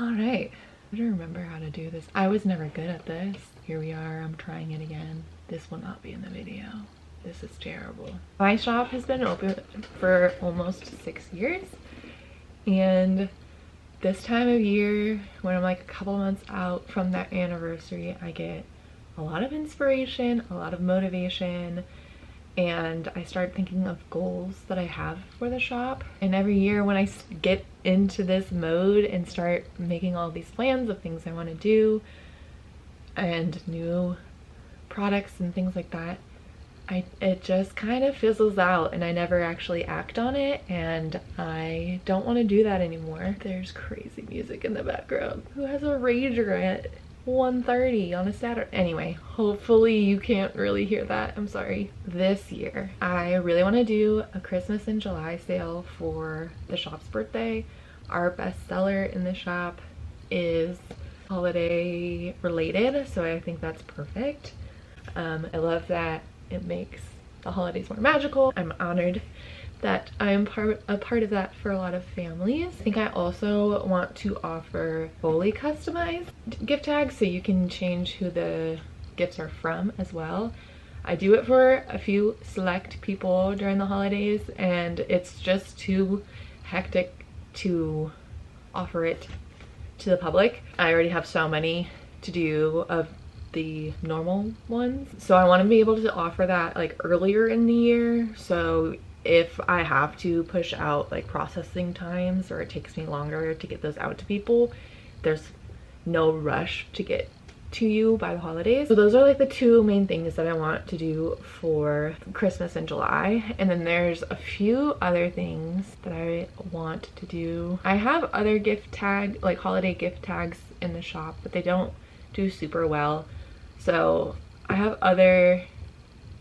All right, I don't remember how to do this. I was never good at this. Here we are, I'm trying it again. This will not be in the video. This is terrible. My shop has been open for almost 6 years, and this time of year, when I'm like a couple months out from that anniversary, I get a lot of inspiration, a lot of motivation, and I start thinking of goals that I have for the shop. And every year when I get into this mode and start making all these plans of things I want to do and new products and things like that, it just kind of fizzles out and I never actually act on it, and I don't want to do that anymore. There's crazy music in the background. Who has a rager at 1:30 on a Saturday? Anyway, hopefully you can't really hear that. I'm sorry. This year, I really want to do a Christmas in July sale for the shop's birthday. Our best seller in the shop is holiday related, so I think that's perfect. I love that it makes the holidays more magical. I'm honored that I'm a part of that for a lot of families. I think I also want to offer fully customized gift tags so you can change who the gifts are from as well. I do it for a few select people during the holidays, and it's just too hectic to offer it to the public. I already have so many to do of the normal ones, so I want to be able to offer that like earlier in the year, so if I have to push out like processing times or it takes me longer to get those out to people, there's no rush to get to you by the holidays. So those are like the two main things that I want to do for Christmas in July. And then there's a few other things that I want to do. I have other gift tag, like holiday gift tags in the shop, but they don't do super well. So I have other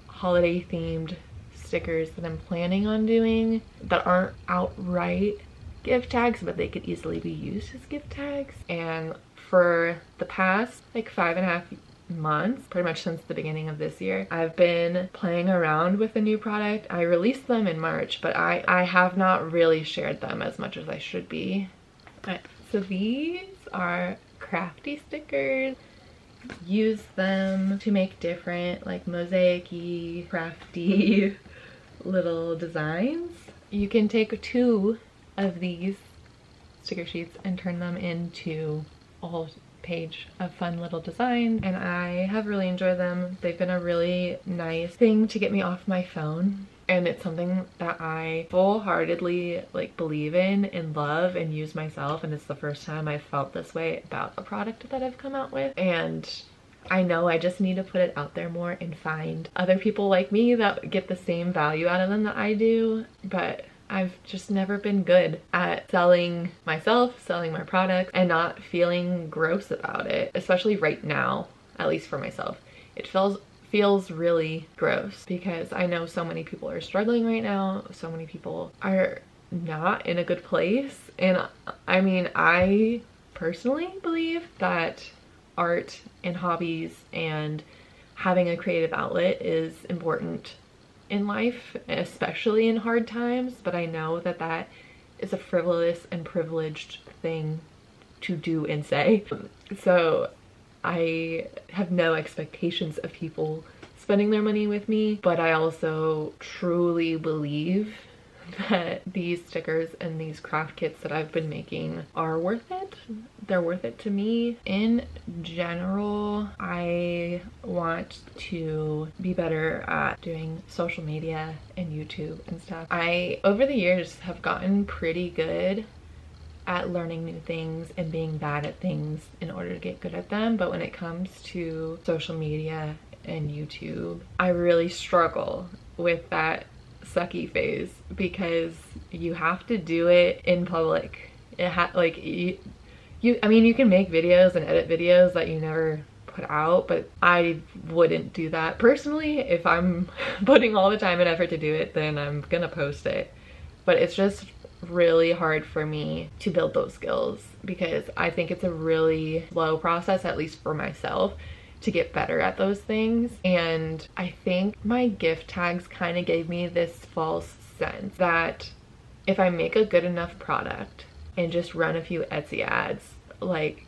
holiday themed stickers that I'm planning on doing that aren't outright gift tags, but they could easily be used as gift tags. And for the past like 5.5 months, pretty much since the beginning of this year, I've been playing around with a new product. I released them in March, but I have not really shared them as much as I should be. Alright, so these are Crafty Stickers. Use them to make different like mosaic-y, crafty little designs. You can take 2 of these sticker sheets and turn them into a whole page of fun little design, and I have really enjoyed them. They've been a really nice thing to get me off my phone, and it's something that I full-heartedly like believe in and love and use myself, and it's the first time I've felt this way about a product that I've come out with. And I know I just need to put it out there more and find other people like me that get the same value out of them that I do, but I've just never been good at selling myself, selling my product, and not feeling gross about it, especially right now, at least for myself. It feels really gross because I know so many people are struggling right now, so many people are not in a good place. And I mean, I personally believe that art and hobbies and having a creative outlet is important in life, especially in hard times, but I know that that is a frivolous and privileged thing to do and say. So I have no expectations of people spending their money with me, but I also truly believe that these stickers and these craft kits that I've been making are worth it. They're worth it to me. In general, I want to be better at doing social media and YouTube and stuff. I, over the years, have gotten pretty good at learning new things and being bad at things in order to get good at them, but when it comes to social media and YouTube, I really struggle with that sucky phase because you have to do it in public. Like I mean, you can make videos and edit videos that you never put out, but I wouldn't do that personally. If I'm putting all the time and effort to do it, then I'm gonna post it. But it's just really hard for me to build those skills because I think it's a really slow process, at least for myself, to get better at those things. And I think my gift tags kind of gave me this false sense that if I make a good enough product and just run a few Etsy ads, like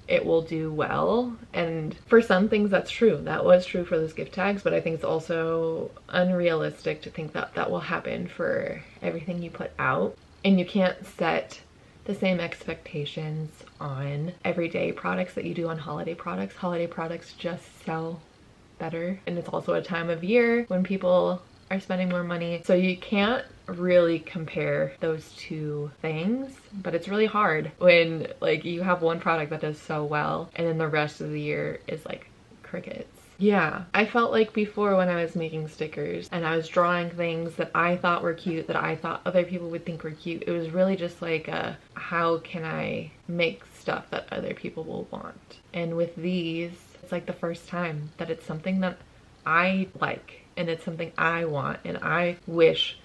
it will do well. And for some things that's true. That was true for those gift tags, but I think it's also unrealistic to think that that will happen for everything you put out. And you can't set the same expectations on everyday products that you do on holiday products. Holiday products just sell better, and it's also a time of year when people are spending more money, so you can't really compare those two things. But it's really hard when like you have one product that does so well and then the rest of the year is like crickets. Yeah, I felt like before when I was making stickers and I was drawing things that I thought were cute, that I thought other people would think were cute, it was really just like how can I make stuff that other people will want? And with these, it's like the first time that it's something that I like and it's something I want and I wish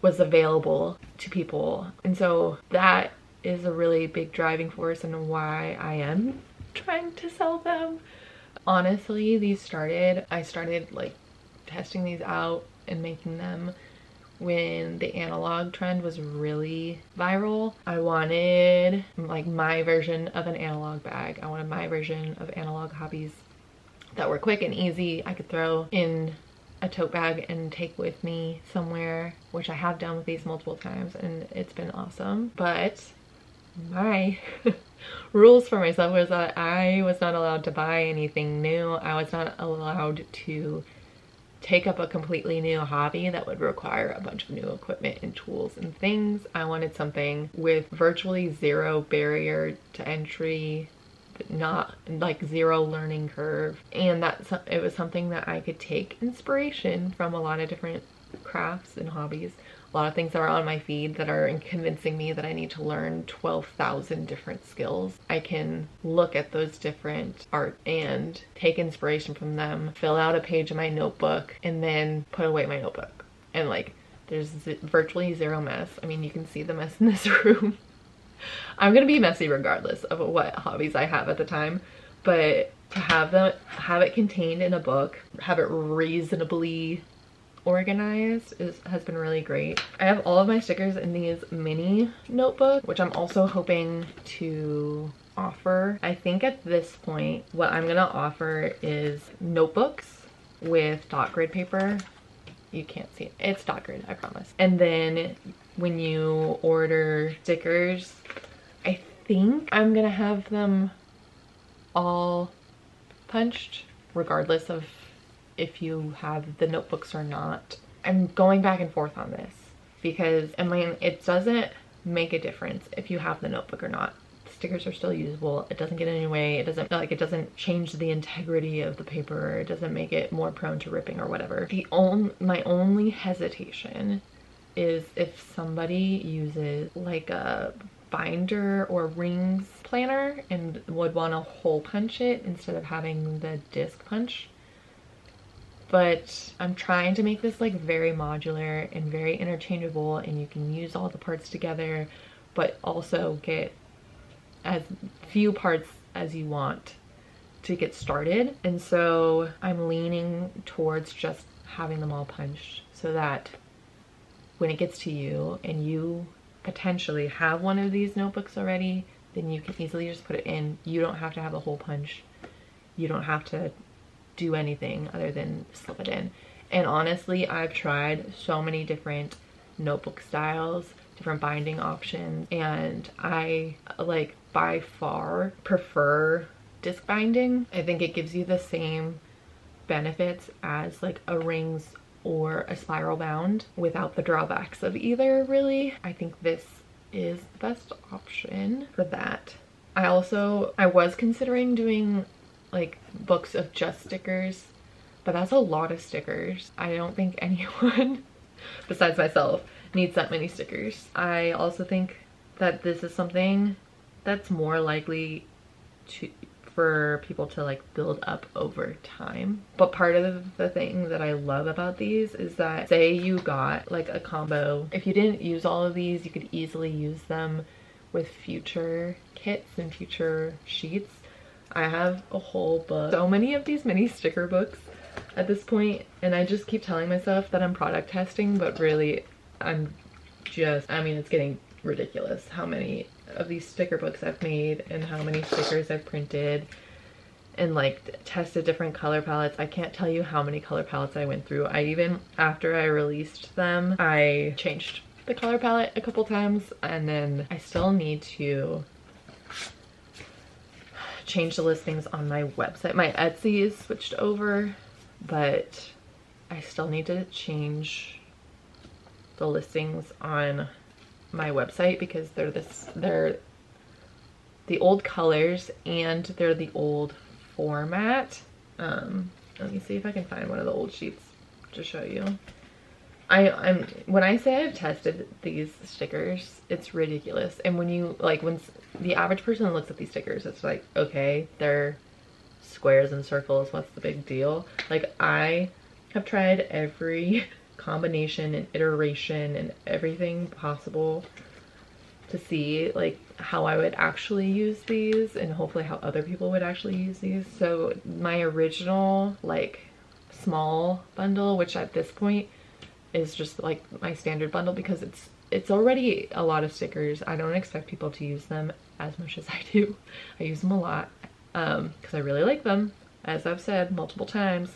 was available to people. And so that is a really big driving force and why I am trying to sell them. Honestly, I started like testing these out and making them when the analog trend was really viral. I wanted like my version of an analog bag. I wanted my version of analog hobbies that were quick and easy. I could throw in a tote bag and take with me somewhere, which I have done with these multiple times and it's been awesome. But my rules for myself was that I was not allowed to buy anything new. I was not allowed to take up a completely new hobby that would require a bunch of new equipment and tools and things. I wanted something with virtually zero barrier to entry, not like zero learning curve, and that it was something that I could take inspiration from a lot of different crafts and hobbies. A lot of things that are on my feed that are convincing me that I need to learn 12,000 different skills. I can look at those different art and take inspiration from them, fill out a page in my notebook, and then put away my notebook. And like, there's virtually zero mess. I mean, you can see the mess in this room. I'm gonna be messy regardless of what hobbies I have at the time, but to have it contained in a book, have it reasonably organized has been really great. I have all of my stickers in these mini notebooks, which I'm also hoping to offer. I think at this point what I'm gonna offer is notebooks with dot grid paper. You can't see it, it's dot grid, I promise. And then when you order stickers, I think I'm gonna have them all punched regardless of if you have the notebooks or not. I'm going back and forth on this because I mean, it doesn't make a difference if you have the notebook or not. The stickers are still usable. It doesn't get in your way. It doesn't change the integrity of the paper. It doesn't make it more prone to ripping or whatever. My only hesitation is if somebody uses like a binder or rings planner and would want to hole punch it instead of having the disc punch. But I'm trying to make this like very modular and very interchangeable, and you can use all the parts together but also get as few parts as you want to get started. And so I'm leaning towards just having them all punched so that when it gets to you and you potentially have one of these notebooks already, then you can easily just put it in. You don't have to have a hole punch. You don't have to do anything other than slip it in. And honestly, I've tried so many different notebook styles, different binding options, and I like by far prefer disc binding. I think it gives you the same benefits as like a rings or a spiral bound without the drawbacks of either, really. I think this is the best option for that. I was considering doing like books of just stickers, but that's a lot of stickers. I don't think anyone besides myself needs that many stickers. I also think that this is something that's more likely for people to like build up over time. But part of the thing that I love about these is that, say you got like a combo, if you didn't use all of these, you could easily use them with future kits and future sheets. I have a whole book, so many of these mini sticker books at this point, and I just keep telling myself that I'm product testing, but really I mean, it's getting ridiculous how many of these sticker books I've made and how many stickers I've printed and like tested different color palettes. I can't tell you how many color palettes I went through. I even, after I released them, I changed the color palette a couple times, and then I still need to change the listings on my website. My Etsy is switched over, but I still need to change the listings on my website because they're the old colors and they're the old format. Let me see if I can find one of the old sheets to show you. When I say I've tested these stickers, it's ridiculous. And when you like, when the average person looks at these stickers, it's like, okay, they're squares and circles, what's the big deal? Like, I have tried every combination and iteration and everything possible to see like how I would actually use these and hopefully how other people would actually use these. So my original like small bundle, which at this point is just like my standard bundle because it's already a lot of stickers. I don't expect people to use them as much as I do. I use them a lot because I really like them, as I've said multiple times.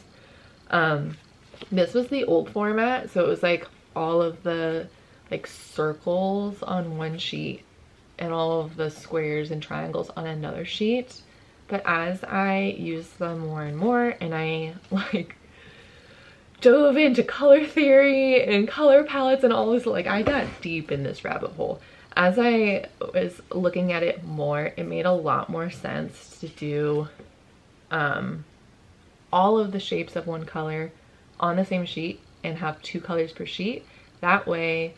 This was the old format, so it was like all of the like circles on one sheet and all of the squares and triangles on another sheet. But as I used them more and more and I like dove into color theory and color palettes and all this, like I got deep in this rabbit hole. As I was looking at it more, it made a lot more sense to do all of the shapes of one color on the same sheet and have 2 colors per sheet. That way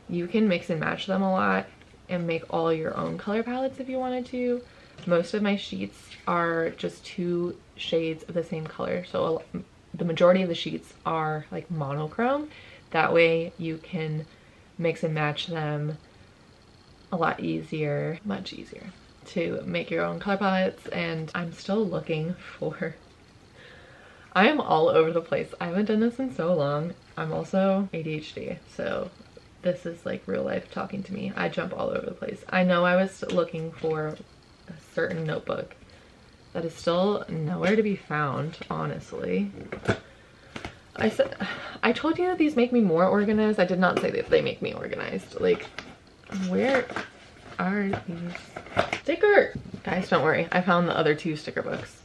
you can mix and match them a lot and make all your own color palettes if you wanted to. Most of my sheets are just 2 shades of the same color, so the majority of the sheets are like monochrome. That way you can mix and match them a lot easier, much easier to make your own color palettes. And I'm still looking for, I am all over the place. I haven't done this in so long. I'm also ADHD, so this is like real life talking to me. I jump all over the place. I know I was looking for a certain notebook that is still nowhere to be found, honestly. I told you that these make me more organized. I did not say that they make me organized. Like, where are these stickers? Guys, don't worry. I found the other 2 sticker books.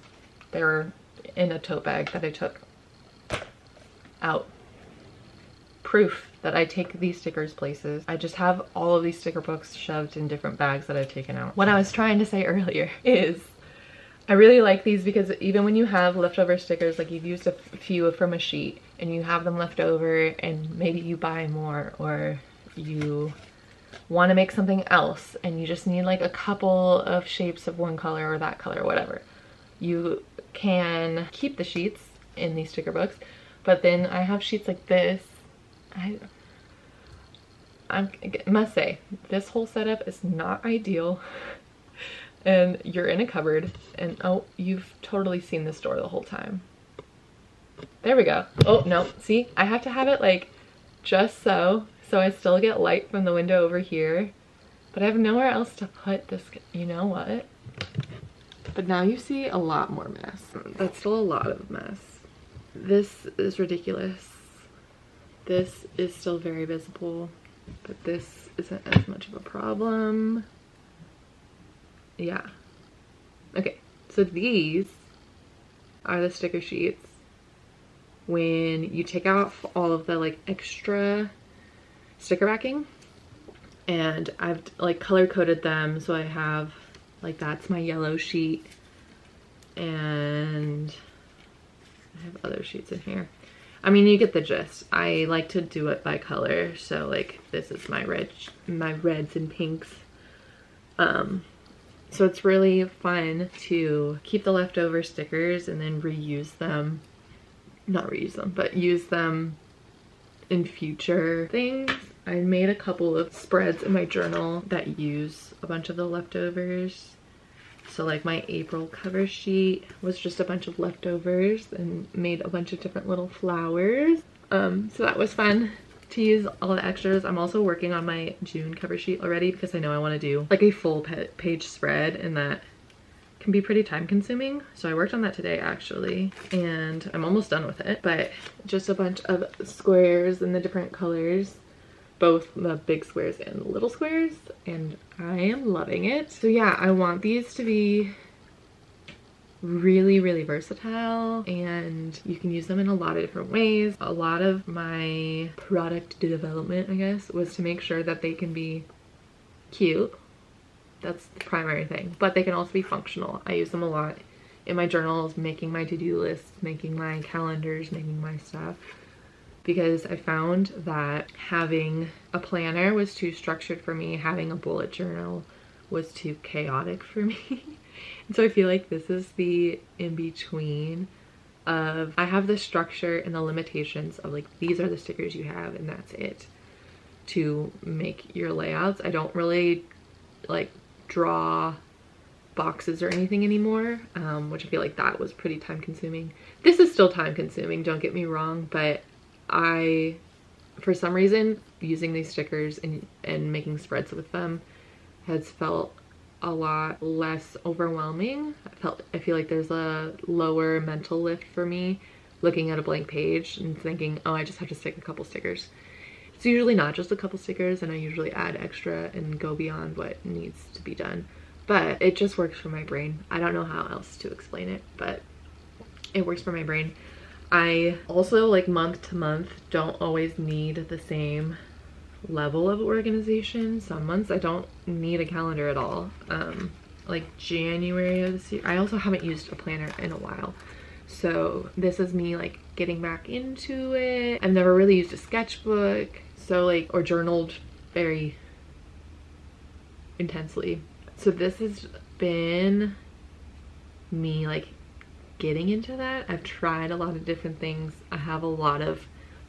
They're in a tote bag that I took out. Proof that I take these stickers places. I just have all of these sticker books shoved in different bags that I've taken out. What I was trying to say earlier is I really like these because even when you have leftover stickers, like you've used a few from a sheet and you have them left over and maybe you buy more or you want to make something else and you just need like a couple of shapes of one color or that color, whatever. You can keep the sheets in these sticker books, but then I have sheets like this. I must say, this whole setup is not ideal. And you're in a cupboard and oh, you've totally seen this door the whole time. There we go. Oh no, see, I have to have it like just so I still get light from the window over here, but I have nowhere else to put this. You know what? But now you see a lot more mess. That's still a lot of mess. This is ridiculous. This is still very visible, but this isn't as much of a problem. Yeah. Okay, so these are the sticker sheets. When you take out all of the like extra sticker backing, and I've like color coded them, so I have like, that's my yellow sheet and I have other sheets in here. I mean, you get the gist. I like to do it by color, so like this is my reds and pinks. So it's really fun to keep the leftover stickers and then reuse them. Not reuse them, but use them in future things. I made a couple of spreads in my journal that use a bunch of the leftovers. So like my April cover sheet was just a bunch of leftovers and made a bunch of different little flowers. So that was fun. to use all the extras. I'm also working on my June cover sheet already because I know I want to do like a full page spread, and that can be pretty time consuming. So I worked on that today actually, and I'm almost done with it. But just a bunch of squares in the different colors, both the big squares and the little squares, and I am loving it. So yeah, I want these to be really versatile, and you can use them in a lot of different ways. A lot of my product development, I guess, was to make sure that they can be cute. That's the primary thing, but they can also be functional. I use them a lot in my journals, making my to-do lists, making my calendars, making my stuff, because I found that having a planner was too structured for me. Having a bullet journal was too chaotic for me. And so I feel like this is the in-between of, I have the structure and the limitations of like, these are the stickers you have and that's it, to make your layouts. I don't really like draw boxes or anything anymore, which I feel like that was pretty time consuming. This is still time consuming, don't get me wrong, but I, for some reason, using these stickers and making spreads with them has felt a lot less overwhelming. I feel like there's a lower mental lift for me looking at a blank page and thinking, oh, I just have to stick a couple stickers. It's usually not just a couple stickers, and I usually add extra and go beyond what needs to be done. But it just works for my brain. I don't know how else to explain it, but it works for my brain. I also, like, month to month, don't always need the same level of organization. Some months I don't need a calendar at all. Like January of this year, I also haven't used a planner in a while, so this is me like getting back into it. I've never really used a sketchbook, so like, or journaled very intensely, so this has been me like getting into that. I've tried a lot of different things. I have a lot of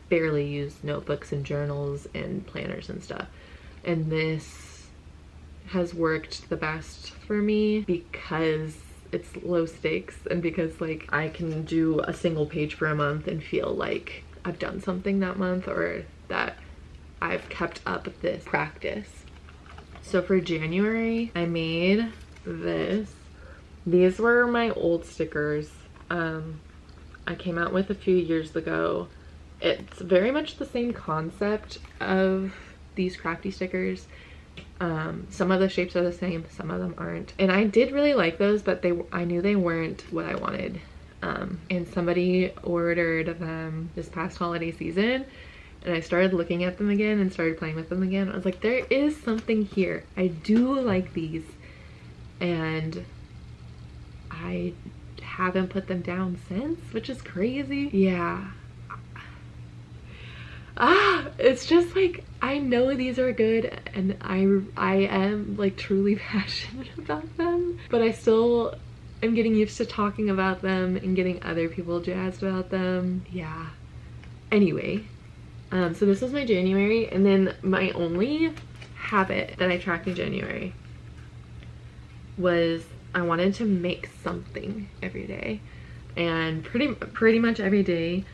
barely used notebooks and journals and planners and stuff, and this has worked the best for me because it's low stakes, and because like I can do a single page for a month and feel like I've done something that month, or that I've kept up this practice. So for January, I made this. These were my old stickers I came out with a few years ago. It's very much the same concept of these Crafty stickers. Some of the shapes are the same, some of them aren't. And I did really like those, but I knew they weren't what I wanted. And somebody ordered them this past holiday season, and I started looking at them again and started playing with them again. I was like, there is something here. I do like these, and I haven't put them down since, which is crazy. Yeah. It's just like, I know these are good, and I am like truly passionate about them, but I still am getting used to talking about them and getting other people jazzed about them. Yeah. Anyway, so this was my January, and then my only habit that I tracked in January was I wanted to make something every day, and pretty much every day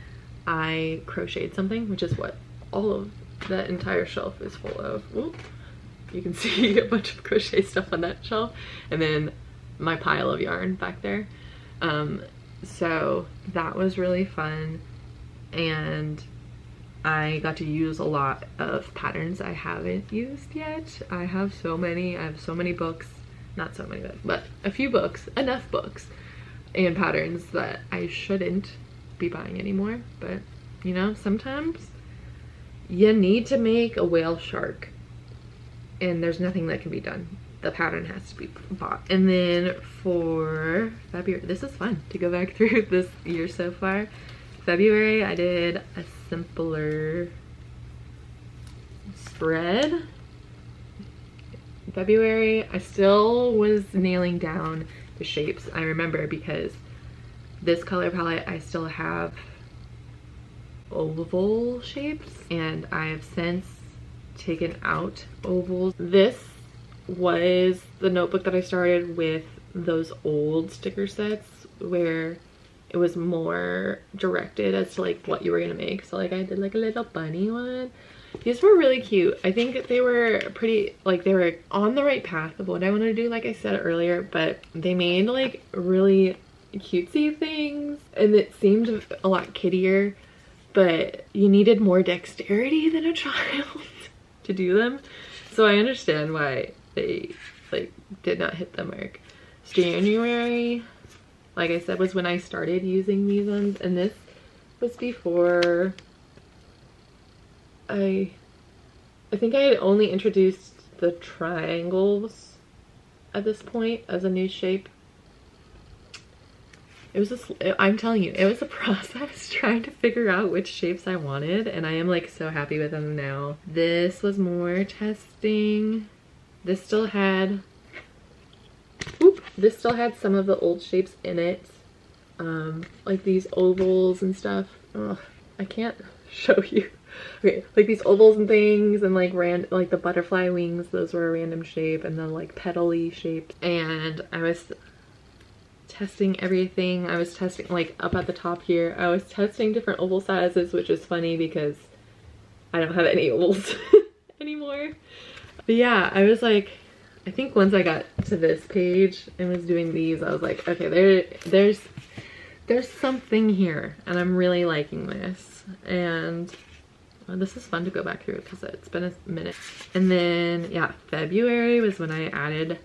I crocheted something, which is what all of the entire shelf is full of. Ooh, you can see a bunch of crochet stuff on that shelf, and then my pile of yarn back there. So that was really fun, and I got to use a lot of patterns I haven't used yet. I have so many. I have so many books, not so many, but a few books, enough books and patterns that I shouldn't be buying anymore. But you know, sometimes you need to make a whale shark, and there's nothing that can be done. The pattern has to be bought. And then for February, this is fun to go back through this year so far. February, I did a simpler spread. February, I still was nailing down the shapes. I remember, because this color palette, I still have oval shapes, and I have since taken out ovals. This was the notebook that I started with those old sticker sets where it was more directed as to like what you were gonna make. So like I did like a little bunny one, These were really cute. I think they were pretty, like, they were on the right path of what I wanted to do, like I said earlier, but they made like really cutesy things and it seemed a lot kiddier, but you needed more dexterity than a child to do them. So I understand why they like did not hit the mark. January, like I said, was when I started using these ones, and this was before I think I had only introduced the triangles at this point as a new shape. It was I'm telling you, it was a process trying to figure out which shapes I wanted, and I am like so happy with them now. This was more testing. This still had some of the old shapes in it, like these ovals and stuff. Ugh, I can't show you. Okay, like these ovals and things, and like like the butterfly wings, those were a random shape, and then like petal-y shapes. And I was testing everything. I was testing like up at the top here, I was testing different oval sizes, which is funny because I don't have any ovals anymore. But yeah, I was like, I think once I got to this page and was doing these, I was like, okay, there's something here, and I'm really liking this. And well, this is fun to go back through because it's been a minute. And then yeah, February was when I added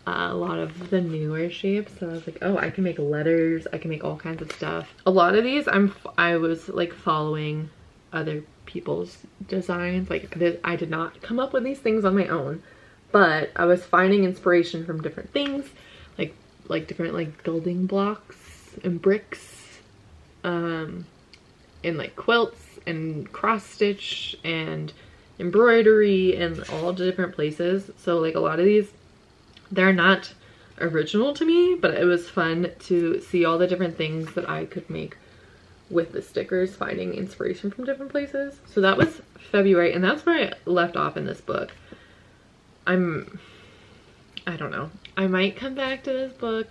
a lot of the newer shapes. So I was like, oh, I can make letters, I can make all kinds of stuff. A lot of these I was like following other people's designs. Like I did not come up with these things on my own, but I was finding inspiration from different things, like different like building blocks and bricks, and like quilts and cross stitch and embroidery and all the different places. So like a lot of these, they're not original to me, but it was fun to see all the different things that I could make with the stickers, finding inspiration from different places. So that was February, and that's where I left off in this book. I don't know. I might come back to this book,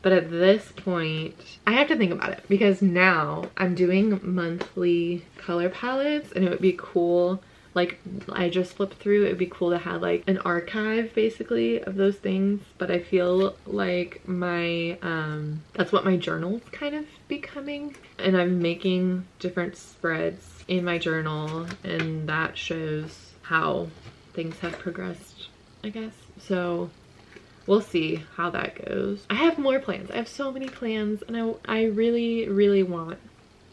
but at this point, I have to think about it because now I'm doing monthly color palettes, and it would be cool. Like I just flipped through, it would be cool to have like an archive basically of those things, but I feel like my that's what my journal's kind of becoming, and I'm making different spreads in my journal, and that shows how things have progressed, I guess. So we'll see how that goes. I have more plans. I have so many plans, and I really want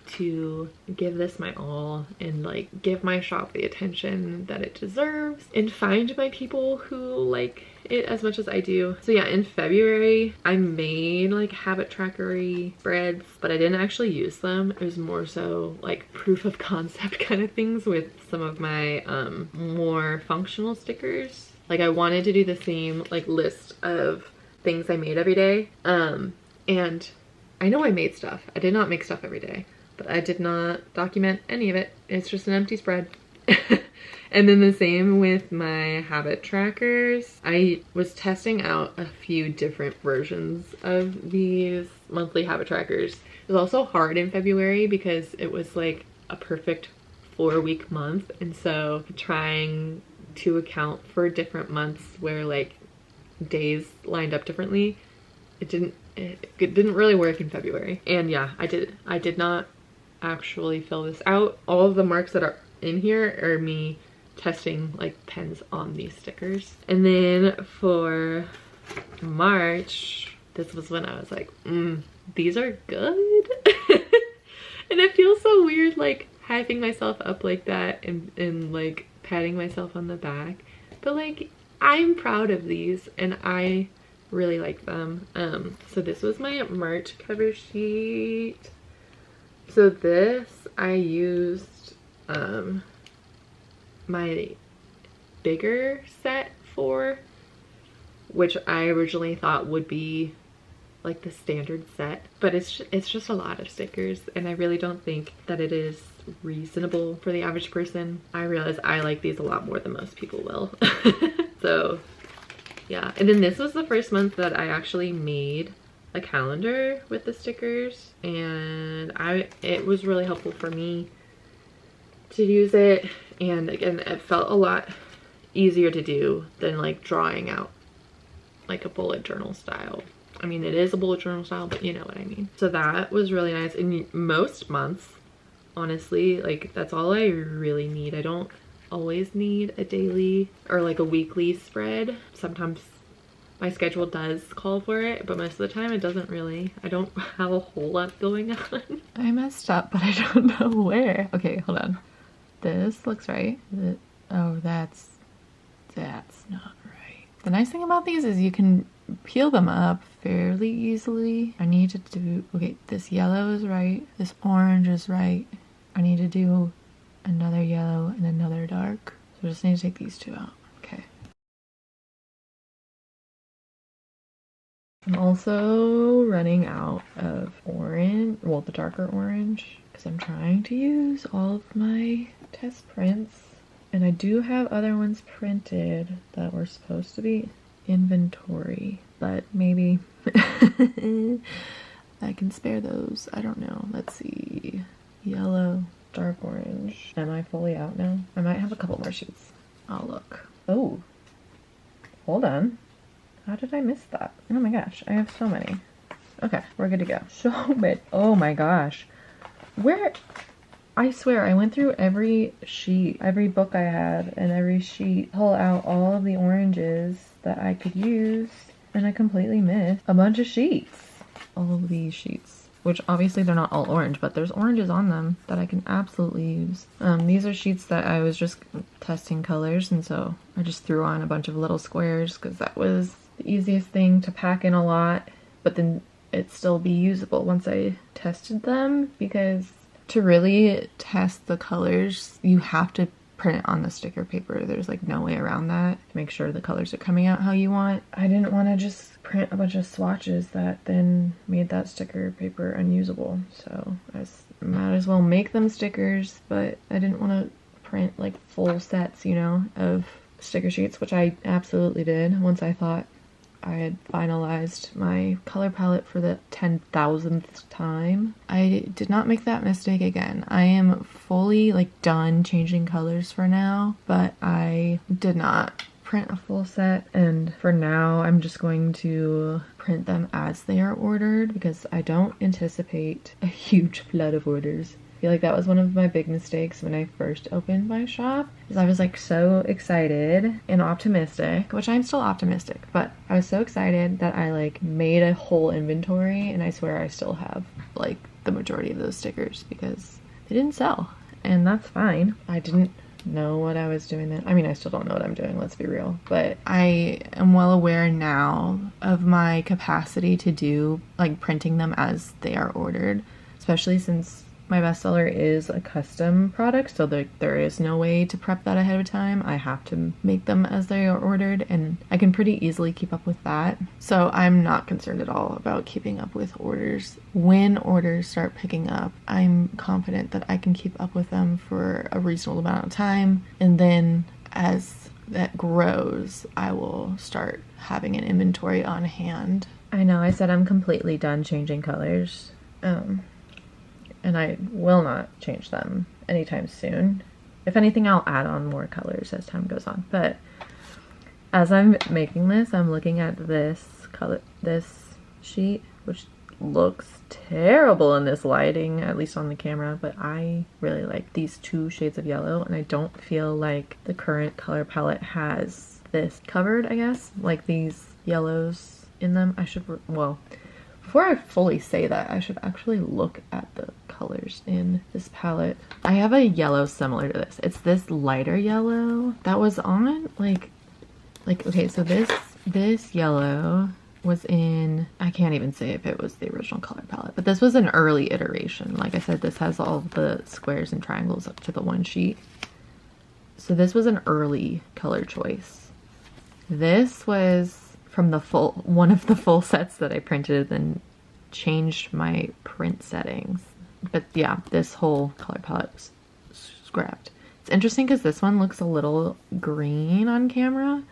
to give this my all and like give my shop the attention that it deserves and find my people who like it as much as I do. So yeah, in February I made like habit trackery spreads, but I didn't actually use them. It was more so like proof of concept kind of things with some of my more functional stickers. Like I wanted to do the same like list of things I made every day, and I know I made stuff. I did not make stuff every day, but I did not document any of it. It's just an empty spread. And then the same with my habit trackers. I was testing out a few different versions of these monthly habit trackers. It was also hard in February because it was like a perfect 4-week month, and so trying to account for different months where like days lined up differently, it didn't really work in February. And yeah, I did not actually fill this out. All of the marks that are in here are me testing like pens on these stickers. And then for March, this was when I was like, these are good. And it feels so weird like hyping myself up like that and like patting myself on the back, but like I'm proud of these and I really like them. So this was my March cover sheet. So this I used my bigger set for, which I originally thought would be like the standard set, but it's just a lot of stickers, and I really don't think that it is reasonable for the average person. I realize I like these a lot more than most people will. So yeah, and then this was the first month that I actually made a calendar with the stickers, and it was really helpful for me to use it, and again, it felt a lot easier to do than like drawing out like a bullet journal style. I mean, it is a bullet journal style, but you know what I mean. So that was really nice. In most months, honestly, like that's all I really need. I don't always need a daily or like a weekly spread. Sometimes my schedule does call for it, but most of the time it doesn't really. I don't have a whole lot going on. I messed up, but I don't know where. Okay, hold on. This looks right. Oh, that's not right. The nice thing about these is you can peel them up fairly easily. I need to do, okay, this yellow is right. This orange is right. I need to do another yellow and another dark. So I just need to take these two out. Okay. I'm also running out of orange, well, the darker orange, because I'm trying to use all of my test prints. And I do have other ones printed that were supposed to be inventory, but maybe I can spare those. I don't know. Let's see. Yellow, dark orange. Am I fully out now? I might have a couple more sheets. I'll look. Oh, hold on. How did I miss that? Oh my gosh, I have so many. Okay, we're good to go. So many. Oh my gosh. Where? I swear I went through every sheet, every book I had, and every sheet, pull out all of the oranges that I could use, and I completely missed a bunch of sheets. All of these sheets, which obviously they're not all orange, but there's oranges on them that I can absolutely use. These are sheets that I was just testing colors, and so I just threw on a bunch of little squares because that was the easiest thing to pack in a lot, but then it'd still be usable once I tested them, because to really test the colors, you have to print it on the sticker paper. There's like no way around that to make sure the colors are coming out how you want. I didn't want to just print a bunch of swatches that then made that sticker paper unusable. So I might as well make them stickers, but I didn't want to print like full sets, you know, of sticker sheets, which I absolutely did once I thought I had finalized my color palette for the 10,000th time. I did not make that mistake again. I am fully like done changing colors for now, but I did not print a full set, and for now I'm just going to print them as they are ordered because I don't anticipate a huge flood of orders. I feel like that was one of my big mistakes when I first opened my shop, is I was like so excited and optimistic, which I'm still optimistic, but I was so excited that I like made a whole inventory, and I swear I still have like the majority of those stickers because they didn't sell, and that's fine. I didn't know what I was doing then. I mean, I still don't know what I'm doing, let's be real, but I am well aware now of my capacity to do like printing them as they are ordered, especially since my bestseller is a custom product, so there is no way to prep that ahead of time. I have to make them as they are ordered, and I can pretty easily keep up with that. So I'm not concerned at all about keeping up with orders. When orders start picking up, I'm confident that I can keep up with them for a reasonable amount of time, and then as that grows, I will start having an inventory on hand. I know I said I'm completely done changing colors. And I will not change them anytime soon. If anything, I'll add on more colors as time goes on. But as I'm making this, I'm looking at this color, this sheet, which looks terrible in this lighting, at least on the camera, but I really like these two shades of yellow, and I don't feel like the current color palette has this covered, I guess, like these yellows in them. I should, well, before I fully say that, I should actually look at the colors in this palette. I have a yellow similar to this. It's this lighter yellow that was on like okay, so this yellow was in, I can't even say if it was the original color palette, but this was an early iteration. Like I said, this has all of the squares and triangles up to the one sheet. So this was an early color choice. This was from the one of the full sets that I printed and changed my print settings. But yeah, this whole color palette was scrapped. It's interesting because this one looks a little green on camera,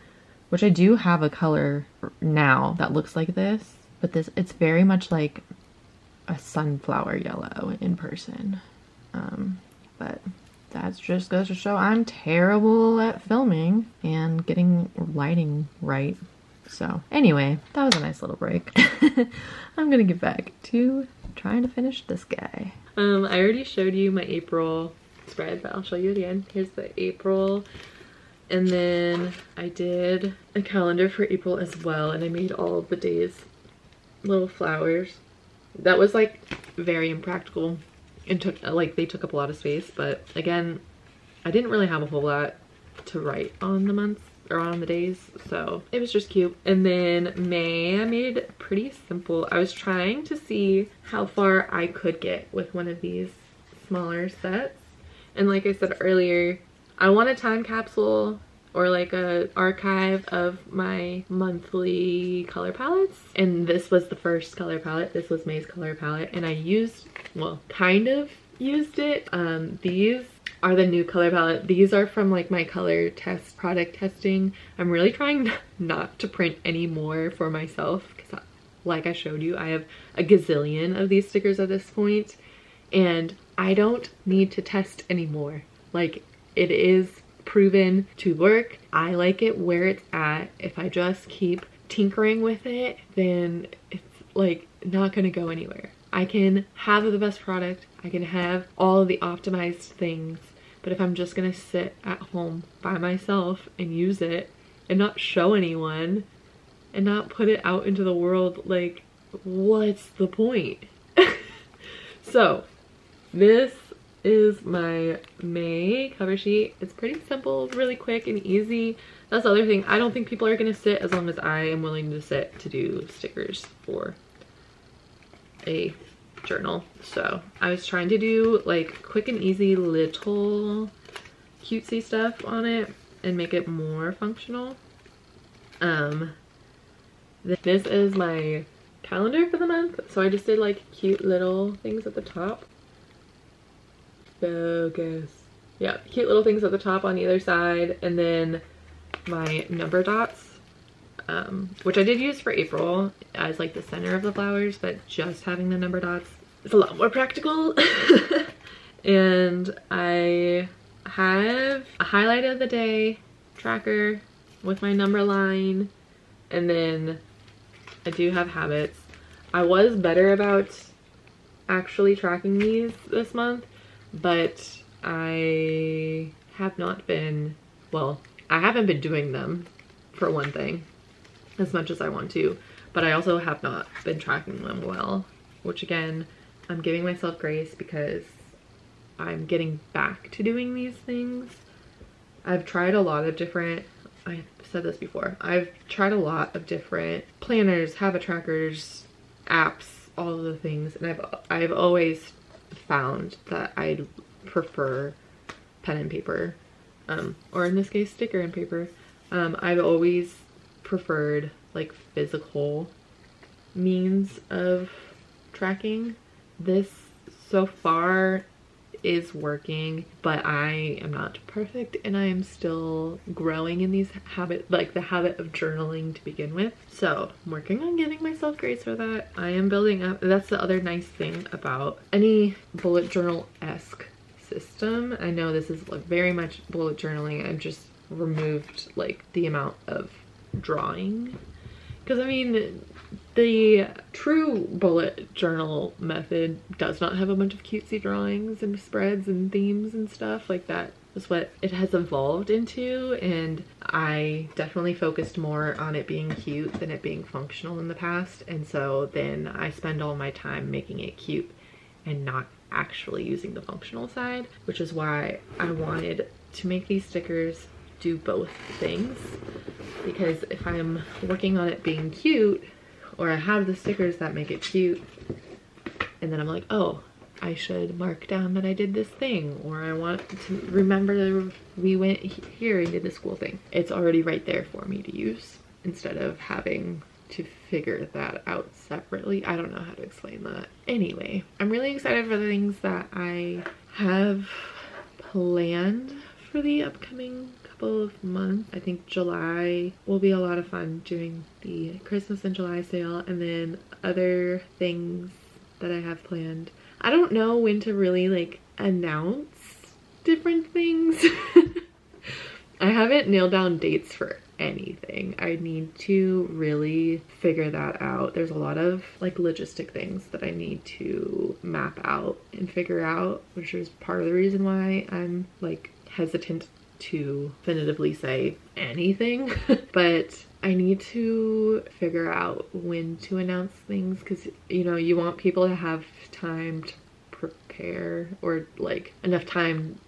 which I do have a color now that looks like this, but it's very much like a sunflower yellow in person. But That just goes to show I'm terrible at filming and getting lighting right. So anyway, that was a nice little break. I'm gonna get back to trying to finish this guy. I already showed you my April spread, but I'll show you again. Here's the April. And then I did a calendar for April as well, and I made all of the days little flowers. That was like very impractical and they took up a lot of space, but again, I didn't really have a whole lot to write on the months or on the days, so it was just cute. And then May, I made pretty simple. I was trying to see how far I could get with one of these smaller sets, and like I said earlier, I want a time capsule or like a archive of my monthly color palettes, and this was the first color palette. This was May's color palette, and I used, well, kind of used it. These are the new color palette. These are from like my color test product testing. I'm really trying not to print any more for myself because, like I showed you, I have a gazillion of these stickers at this point, and I don't need to test anymore. Like, it is proven to work. I like it where it's at. If I just keep tinkering with it, then it's like not gonna go anywhere. I can have the best product, I can have all the optimized things, but if I'm just gonna sit at home by myself and use it and not show anyone and not put it out into the world, like, what's the point? So this is my May cover sheet. It's pretty simple, really quick and easy. That's the other thing. I don't think people are gonna sit as long as I am willing to sit to do stickers for a journal. So I was trying to do like quick and easy little cutesy stuff on it and make it more functional. This is my calendar for the month. So I just did like cute little things at the top. Focus. Yeah, cute little things at the top on either side, and then my number dots, which I did use for April as like the center of the flowers, but just having the number dots is a lot more practical. And I have a highlight of the day tracker with my number line, and then I do have habits. I was better about actually tracking these this month, but I have not been, well, I haven't been doing them for one thing as much as I want to, but I also have not been tracking them well, which again, I'm giving myself grace because I'm getting back to doing these things. I've tried a lot of different, I've said this before, I've tried a lot of different planners, habit trackers, apps, all of the things, and I've always found that I'd prefer pen and paper, or in this case sticker and paper. I've always preferred like physical means of tracking. This so far is working, but I am not perfect and I am still growing in these habits, like the habit of journaling to begin with. So I'm working on giving myself grace for that. I am building up. That's the other nice thing about any bullet journal-esque system. I know this is like very much bullet journaling. I've just removed like the amount of drawing, because I mean the true bullet journal method does not have a bunch of cutesy drawings and spreads and themes and stuff like that. Is what it has evolved into, and I definitely focused more on it being cute than it being functional in the past, and so then I spend all my time making it cute and not actually using the functional side, which is why I wanted to make these stickers do both things, because if I'm working on it being cute, or I have the stickers that make it cute, and then I'm like, oh, I should mark down that I did this thing, or I want to remember that we went here and did this cool thing. It's already right there for me to use instead of having to figure that out separately. I don't know how to explain that. Anyway, I'm really excited for the things that I have planned for the upcoming couple of months. I think July will be a lot of fun doing the Christmas and July sale, and then other things that I have planned. I don't know when to really like announce different things. I haven't nailed down dates for anything. I need to really figure that out. There's a lot of like logistic things that I need to map out and figure out, which is part of the reason why I'm like hesitant to definitively say anything. But I need to figure out when to announce things, because you know, you want people to have time to prepare, or like enough time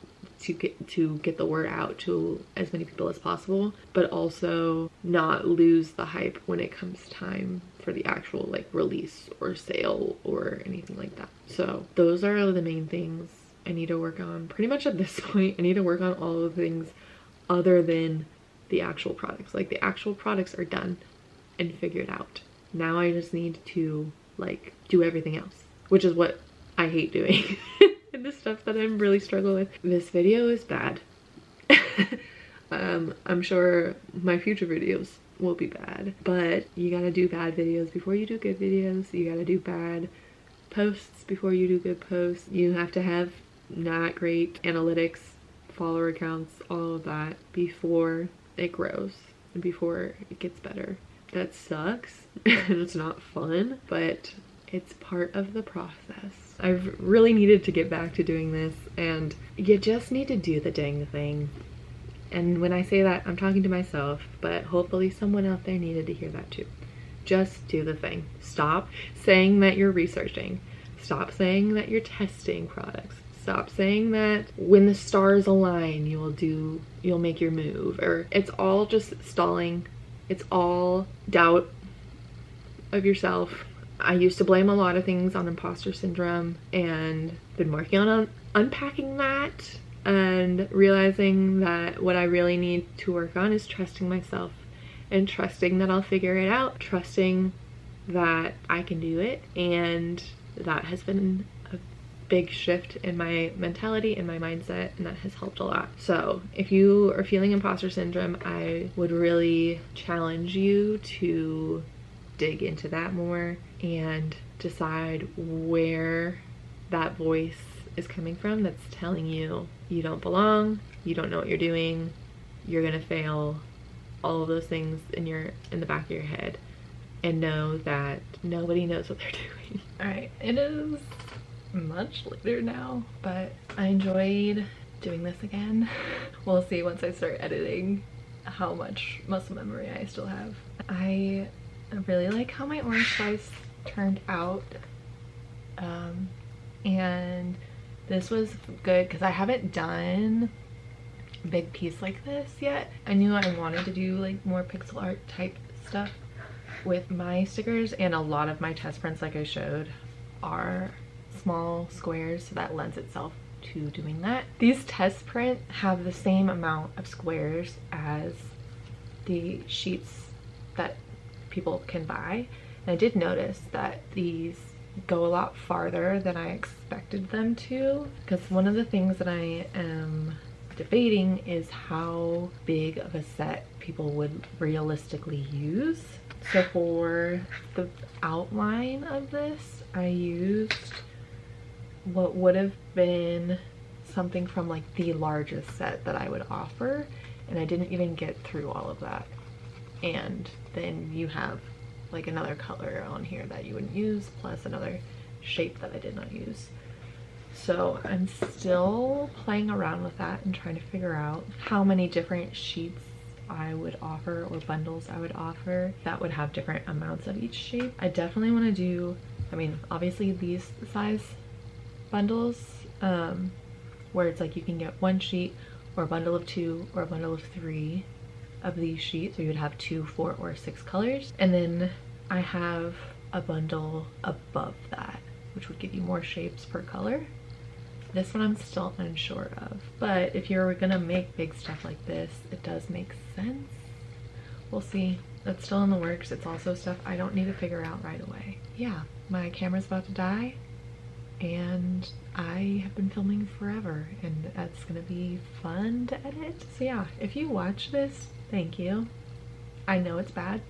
to get the word out to as many people as possible, but also not lose the hype when it comes time for the actual like release or sale or anything like that. So those are the main things I need to work on. Pretty much at this point, I need to work on all of the things other than the actual products. Like the actual products are done and figured out. Now I just need to like do everything else, which is what I hate doing. And the stuff that I'm really struggling with. This video is bad. I'm sure my future videos will be bad, but you gotta do bad videos before you do good videos. You gotta do bad posts before you do good posts. You have to have not great analytics, follower counts, all of that before it grows and before it gets better. That sucks and it's not fun, but it's part of the process. I've really needed to get back to doing this, and you just need to do the dang thing. And when I say that, I'm talking to myself, but hopefully someone out there needed to hear that too. Just do the thing. Stop saying that you're researching. Stop saying that you're testing products. Stop saying that when the stars align, you'll make your move. Or it's all just stalling. It's all doubt of yourself. I used to blame a lot of things on imposter syndrome, and been working on unpacking that and realizing that what I really need to work on is trusting myself and trusting that I'll figure it out, trusting that I can do it. And that has been a big shift in my mentality and my mindset, and that has helped a lot. So if you are feeling imposter syndrome, I would really challenge you to dig into that more and decide where that voice is coming from that's telling you you don't belong, you don't know what you're doing, you're gonna fail, all of those things in the back of your head, and know that nobody knows what they're doing. All right, it is much later now, but I enjoyed doing this again. We'll see once I start editing how much muscle memory I still have. I really like how my orange slice turned out, and this was good because I haven't done a big piece like this yet. I knew I wanted to do like more pixel art type stuff with my stickers, and a lot of my test prints, like I showed, are small squares, so that lends itself to doing that. These test prints have the same amount of squares as the sheets that people can buy, and I did notice that these go a lot farther than I expected them to, because one of the things that I am debating is how big of a set people would realistically use. So for the outline of this, I used what would have been something from like the largest set that I would offer, and I didn't even get through all of that. And then you have like another color on here that you wouldn't use, plus another shape that I did not use. So I'm still playing around with that and trying to figure out how many different sheets I would offer, or bundles I would offer, that would have different amounts of each shape. I definitely want to do, I mean, obviously these size bundles, where it's like you can get one sheet or a bundle of 2 or a bundle of 3 of these sheets, so you would have 2, 4, or 6 colors. And then I have a bundle above that, which would give you more shapes per color. This one I'm still unsure of, but if you're gonna make big stuff like this, it does make sense. We'll see. That's still in the works. It's also stuff I don't need to figure out right away. Yeah, my camera's about to die, and I have been filming forever, and that's gonna be fun to edit. So yeah, if you watch this, thank you. I know it's bad,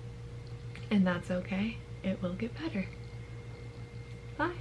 and that's okay. It will get better. Bye.